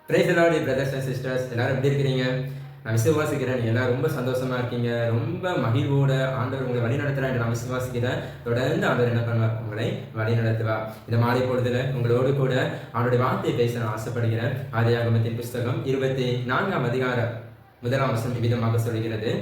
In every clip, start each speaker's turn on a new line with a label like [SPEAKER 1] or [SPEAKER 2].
[SPEAKER 1] Praise the Lord brothers and sisters, எல்லாரும் எப்படி இருக்கிறீங்க? நான் விசுவாசிக்கிறேன் எல்லாரும் ரொம்ப சந்தோஷமா இருக்கீங்க. ரொம்ப மகிழ்வோட ஆண்டவர் உங்களை வழி நடத்துறா என்று நான் விசுவாசிக்கிறேன். தொடர்ந்து ஆண்டவர் என்ன பண்ணுவார்? உங்களை வழி நடத்துவார். இந்த மாலை பொழுதுல உங்களோடு கூட அவருடைய வார்த்தையை பேச நான் ஆசைப்படுகிறேன். ஆதியாகமத்தின் புஸ்தகம் 24ஆம் அதிகாரம் 1ஆம் வசனம் விதமாக சொல்கிறது,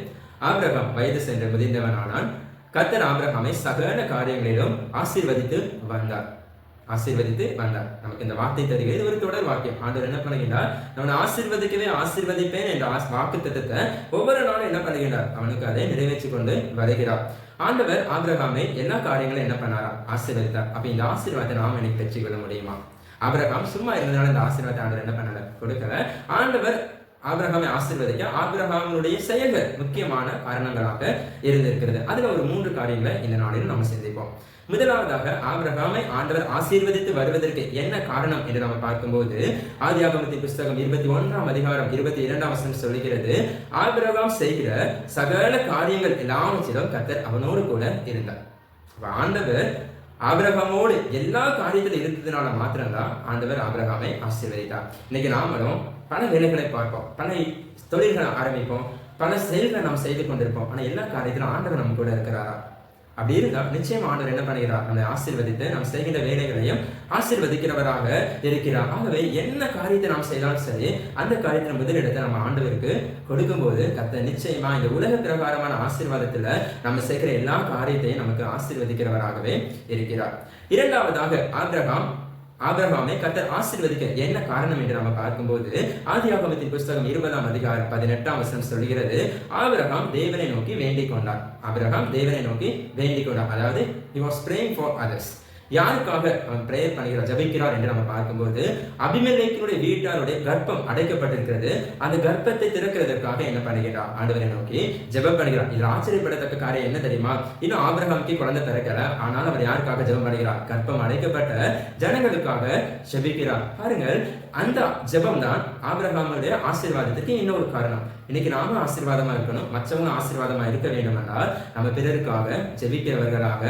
[SPEAKER 1] ஆபிரகாம் வயது சென்று முதிர்ந்தவனானான். கர்த்தர் ஆபிரகாமை சகல காரியங்களிலும் ஆசீர்வதித்து வந்தார். நமக்கு இந்த வார்த்தை தருகிறது. இது ஒரு தொடர் வாக்கியம். ஆண்டவர் என்ன பண்ணுகின்றார்? அவனை ஆசீர்வதிப்பேன் என்ற வாக்கு தத்துவத்தை ஒவ்வொரு நாளும் என்ன பண்ணுகின்றார்? அவனுக்கு அதை நிறைவேற்றி கொண்டு வருகிறார். ஆண்டவர் ஆபிரகாமை எல்லா காரியங்களும் என்ன பண்ணாரா? ஆசீர்வதித்தார். அப்ப இந்த ஆசீர்வாதத்தை நாம் எனக்கு பெற்றுக்கொள்ள முடியுமா? ஆபிரகாம் சும்மா இருந்தனால இந்த ஆசீர்வாதத்தை ஆண்டவர் என்ன பண்ணல? கொடுக்கல. ஆண்டவர் ஆபிரகாமை ஆசீர்வதிக்க ஆபிரகாமுடைய செயல்கள் முக்கியமான காரணங்களாக இருந்திருக்கிறது. அதுல ஒரு 3 காரியங்களை இந்த நாளில் நம்ம சிந்திப்போம். முதலாவதாக ஆபிரகாமை ஆண்டவர் ஆசீர்வதித்து வருவதற்கு என்ன காரணம் என்று நம்ம பார்க்கும்போது, ஆதியாகமத்தின் புஸ்தகம் 21ஆம் அதிகாரம் 22ஆம் வசனம் சொல்கிறது, ஆபிரகாம் செய்கிற சகல காரியங்கள் எல்லாவற்றிலும் கர்த்தர் அவனோடு கூட இருந்தார். ஆண்டவர் ஆபிரகாமோடு எல்லா காரியத்திலும் இருந்ததுனால மாத்திரம்தான் ஆண்டவர் ஆபிரகாமை ஆசீர்வதித்தார். இன்னைக்கு நாமளும் பல வேலைகளை பார்ப்போம், பல தொழில்களை ஆரம்பிப்போம், பல செயல்களை நாம் செய்து கொண்டிருப்போம். ஆனா எல்லா காரியத்திலும் ஆண்டவர் நம்ம கூட இருக்கிறாரா? அப்படி இருந்தா நிச்சயமா ஆண்டவர் என்ன பண்ணுகிறார்? நம்மை ஆசீர்வதித்து நாம் செய்கின்ற வேலைகளையும் ஆசீர்வதிக்கிறவராக இருக்கிறார். ஆகவே என்ன காரியத்தை நாம் செய்தாலும் சரி, அந்த காரியத்தின் முதலிடத்தை நம்ம ஆண்டவருக்கு கொடுக்கும் போது கர்த்தர் நிச்சயமா இந்த உலக பிரகாரமான ஆசீர்வாதத்துல நம்ம செய்கிற எல்லா காரியத்தையும் நமக்கு ஆசீர்வதிக்கிறவராகவே இருக்கிறார். இரண்டாவதாக ஆபிரகாமை கர்த்தர் ஆசீர்வதிக்க என்ன காரணம் என்று நம்ம பார்க்கும்போது, ஆதியாகமத்தின் புஸ்தகம் 20ஆம் அதிகாரம் 18ஆம் வசனம் சொல்கிறது, ஆபிரகாம் தேவனை நோக்கி வேண்டிக் கொண்டார். அதாவது he was praying for others. யாருக்காக அவன் பிரேயர் பண்ணுகிறார், ஜபிக்கிறார் என்று நம்ம பார்க்கும்போது, அபிமெலேக்கினுடைய வீட்டாருடைய கர்ப்பம் அடைக்கப்பட்டிருக்கிறது. அந்த கர்ப்பத்தை திறக்கிறதற்காக என்ன பண்ணுகிறார்? ஆண்டவரை நோக்கி ஜெபம் பண்ணுகிறார். இது ஆச்சரியப்படத்தக்க காரியம் என்ன தெரியுமா? இன்னும் ஆபிரகாமுக்கு குழந்தை பிறக்கல, ஆனால் அவர் யாருக்காக ஜெபம் பண்ணுகிறார்? கர்ப்பம் அடைக்கப்பட்ட ஜனங்களுக்காக ஜெபிக்கிறார். பாருங்கள், அந்த ஜெபம் தான் ஆபிரகாமுடைய ஆசீர்வாதத்துக்கு இன்னொரு காரணம். இன்னைக்கு நாம ஆசீர்வாதமா இருக்கணும், மற்றவங்க ஆசீர்வாதமா இருக்க வேண்டும் என்றால் நம்ம பிறருக்காக ஜெபிக்கிறவர்களாக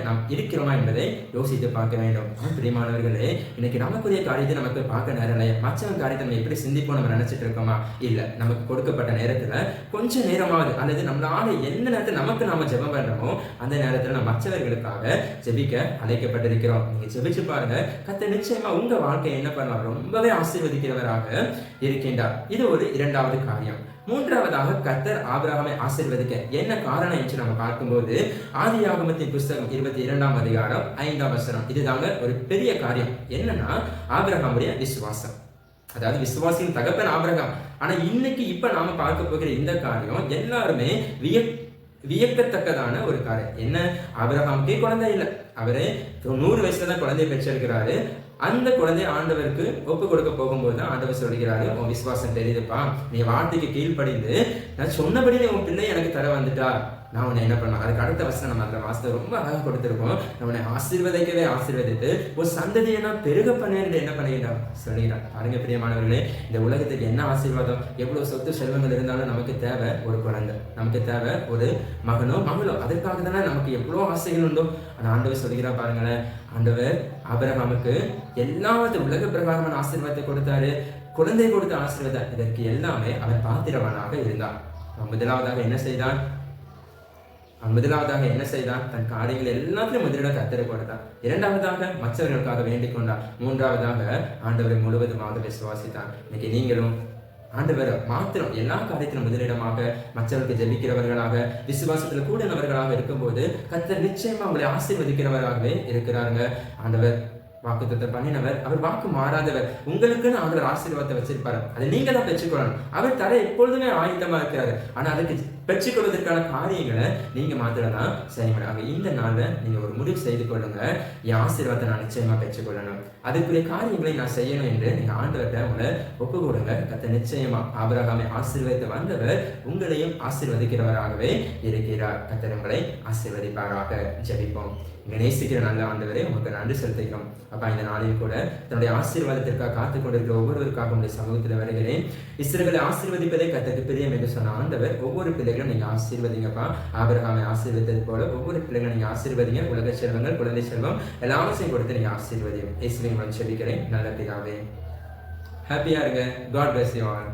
[SPEAKER 1] நாம் இருக்கிறோமா என்பதை யோசித்து பார்க்க வேண்டும். பிரியமானவர்களே, இன்னைக்கு நமக்குரிய காரியத்தை நமக்கு பார்க்க நேரம் இல்லை. மற்றவங்க காரியத்தை நம்ம எப்படி சிந்திப்போம் நம்ம நினைச்சிட்டு இருக்கோமா? இல்ல, நமக்கு கொடுக்கப்பட்ட நேரத்துல கொஞ்சம் நேரமாவது, அல்லது நம்மளால எந்த நேரத்தில் நமக்கு நாம ஜெபம் பண்றோமோ அந்த நேரத்துல நம்ம மற்றவர்களுக்காக ஜெபிக்க அழைக்கப்பட்டிருக்கிறோம். நீங்க ஜெபிச்சு பாருங்க, கர்த்தர் நிச்சயமா உங்க வாழ்க்கையை என்ன பண்ணுவார்? ரொம்பவே ஆசீர்வதிக்கிறவராக இருக்கின்றார். இது ஒரு இரண்டாவது காரியம். மூன்றாவதாக கர்த்தர் ஆபிரகாமை ஆசீர்வதிக்க என்ன காரணம் என்று நம்ம பார்க்கும்போது, ஆதியாகமத்தின் புஸ்தகம் 22ஆம் அதிகாரம் 5ஆம் வசனம். இதுதாங்க ஒரு பெரிய காரியம். என்னன்னா, ஆபிரகாமுடைய விசுவாசம். அதாவது விசுவாசியின் தகப்பன் ஆபிரகாம். ஆனா இன்னைக்கு இப்ப நாம பார்க்க போகிற இந்த காரியம் எல்லாருமே வியக்கத்தக்கதான ஒரு காரியம். என்ன? ஆபிரகாமுக்கே குழந்தை இல்லை. அவரு 100 வயசுல தான் குழந்தையை பெற்றிருக்கிறாரு. அந்த குழந்தை ஆண்டவருக்கு ஒப்பு கொடுக்க போகும்போது தான் ஆண்டவர் சொல்கிறாரு, உன் விசுவாசம் தெரியுதுப்பா, நீ வார்த்தைக்கு கீழ்ப்படிந்து நான் சொன்னபடி உன் பிள்ளை எனக்கு தர வந்துட்டா, நான் உன்னை என்ன பண்ண. அதுக்கு அடுத்த வசனம் நம்ம அந்த வாசத்தை ரொம்ப அழகாக கொடுத்திருக்கோம். நான் உன்னை ஆசீர்வதித்து ஒரு சந்ததியை நான் பெருக பண்ணேன் என்ன பண்ணுகிறான் சொல்கிறான். பாருங்க பிரியமானவர்களே, இந்த உலகத்துக்கு என்ன ஆசீர்வாதம், எவ்வளவு சொத்து செல்வங்கள் இருந்தாலும் நமக்கு தேவை ஒரு குழந்தை, நமக்கு தேவை ஒரு மகனோ மகளோ. அதற்காக தானே நமக்கு எவ்வளோ ஆசைகள் உண்டோ. ஆனால் ஆண்டவர் சொல்கிறா பாருங்களேன், ஆண்டவர் ஆபிரகாமுக்கு எல்லாவது உலக பிரகாரமான ஆசீர்வாதத்தை கொடுத்தாரு, குழந்தை கொடுத்த ஆசீர்வாதம். இதற்கு எல்லாமே அவன் பாத்திரவனாக இருந்தான். முதலாவதாக என்ன செய்தான்? தன் காரியங்கள் எல்லாத்திலும் முதலிடம் கர்த்தரை கொடுத்தான். இரண்டாவதாக மற்றவர்களுக்காக வேண்டிக் கொண்டான். மூன்றாவதாக ஆண்டவரை முழுவதுமாக விசுவாசித்தான். இன்னைக்கு நீங்களும் ஆண்டவர் மாத்திரம் எல்லா காரியத்திலும் முதலிடமாக மற்றவர்களுக்கு ஜெபிக்கிறவர்களாக, விசுவாசத்தில் கூடினவர்களாக இருக்கும்போது கர்த்தர் நிச்சயமா உங்களை ஆசீர்வதிக்கிறவராகவே இருக்கிறாங்க. ஆண்டவர் வாக்குத்தத்தம் பண்ணினவர், அவர் வாக்கு மாறாதவர். உங்களுக்குன்னு ஆண்டவர் ஆசீர்வாதத்தை வச்சிருப்பாரு, அதை நீங்க தான் பெற்றுக்கொள்ளணும். அவர் தர எப்பொழுதுமே ஆயுதமா இருக்கிறாரு. ஆனா அதுக்கு பெற்றுக்கொள்வதற்கான காரியங்களை நீங்க மாத்திரம் தான் செய்ய முடியும். இந்த நாள்ல நீங்க ஒரு முடிவு செய்து கொள்ளுங்க, என் ஆசீர்வாதத்தை நான் நிச்சயமா பெற்றுக்கொள்ளணும், அதுக்குரிய காரியங்களை நான் செய்யணும் என்று நீங்க ஆண்டவர்கிட்ட உங்களை ஒப்பு கொடுங்க. கர்த்தர் நிச்சயமா ஆபிரகாமை ஆசீர்வதித்து வந்தவர் உங்களையும் ஆசீர்வதிக்கிறவராகவே இருக்கிறார். கர்த்தர் உங்களை ஆசீர்வதிப்பாராக. ஜெபிப்போம். நேசிக்கிற நல்ல ஆண்டவரே, உங்களுக்கு நன்றி செலுத்துகிறோம். அப்பா, இந்த நாளில் கூட தன்னுடைய ஆசீர்வாதத்திற்காக காத்துக் கொண்டிருக்கிற ஒவ்வொருவருக்காக உங்களுடைய சமூகத்தில் வருகிறேன். இஸ்ரவேலை ஆசீர்வதிப்பதை கர்த்தருக்கு பிரியம் என்று சொன்ன ஆண்டவர், ஒவ்வொரு பிள்ளைகளும் நீங்க ஆசீர்வதிங்கப்பா. ஆபிரகாமை ஆசீர்வதித்தது போல ஒவ்வொரு பிள்ளைகளும் நீங்க ஆசீர்வதிங்க. உலக செல்வங்கள், குழந்தை செல்வம் எல்லாவற்றையும் கொடுத்து நீங்க ஆசீர்வதியும். இயேசுவின் மூலம் ஜெபிக்கிறேன் நல்ல பிதாவே. ஹாப்பியா இருங்க. God bless you all.